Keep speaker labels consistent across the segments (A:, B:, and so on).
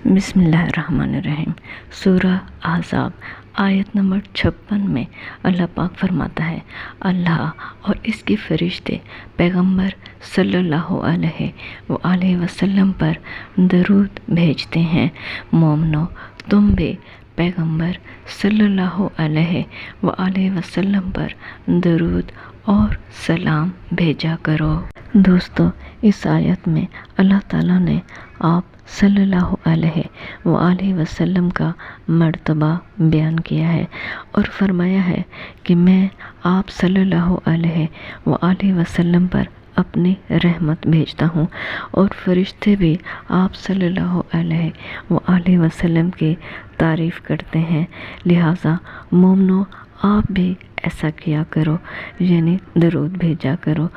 A: बिस्मिल्लाहिर्रहमानिर्रहीम। सूरह अहज़ाब आयत नंबर 56 में अल्लाह पाक फरमाता है, अल्लाह और इसके फरिश्ते पैगंबर सल्लल्लाहु अलैहि वसल्लम पर दरूद भेजते हैं। मोमनो, तुम भी पैगंबर सल्लल्लाहु अलैहि वसल्लम पर दरूद और सलाम भेजा करो। दोस्तों, इस आयत में अल्लाह ताला ने आप सल्लल्लाहु अलैहि वसल्लम का मर्तबा बयान किया है और फरमाया है कि मैं आप सल्लल्लाहु अलैहि वसल्लम पर अपनी रहमत भेजता हूँ और फरिश्ते भी आप सल्लल्लाहु अलैहि वसल्लम की तारीफ़ करते हैं। लिहाजा मोमनो, आप भी ऐसा किया करो, यानी दरूद भेजा करो।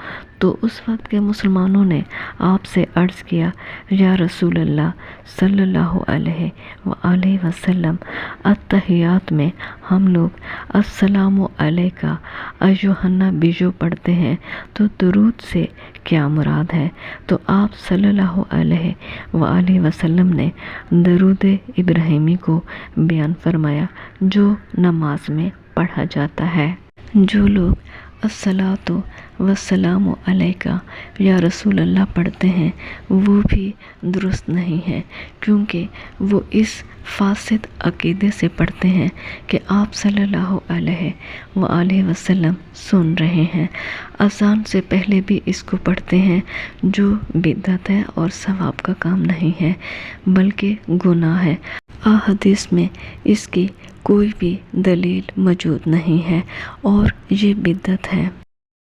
A: तो उस वक्त के मुसलमानों ने आपसे अर्ज़ किया, या रसूल अल्लाह सल्लल्लाहु अलैहि वसल्लम, अत्तहियात में हम लोग अस्सलामु अलैका अय्युहन नबी पढ़ते हैं, तो दरूद से क्या मुराद है? तो आप सल्लल्लाहु अलैहि वसल्लम ने दरूद इब्राहिमी को बयान फरमाया, जो नमाज में पढ़ा जाता है। जो लोग अस्सलातु वस्सलामु अलैका या रसूल अल्लाह पढ़ते हैं, वो भी दुरुस्त नहीं है, क्योंकि वो इस फासिद अकीदे से पढ़ते हैं कि आप सल्लल्लाहु अलैहि वसल्लम सुन रहे हैं। अज़ान से पहले भी इसको पढ़ते हैं, जो बिदअत है और सवाब का काम नहीं है, बल्कि गुनाह है। हदीस में इसकी कोई भी दलील मौजूद नहीं है और ये बिदअत है।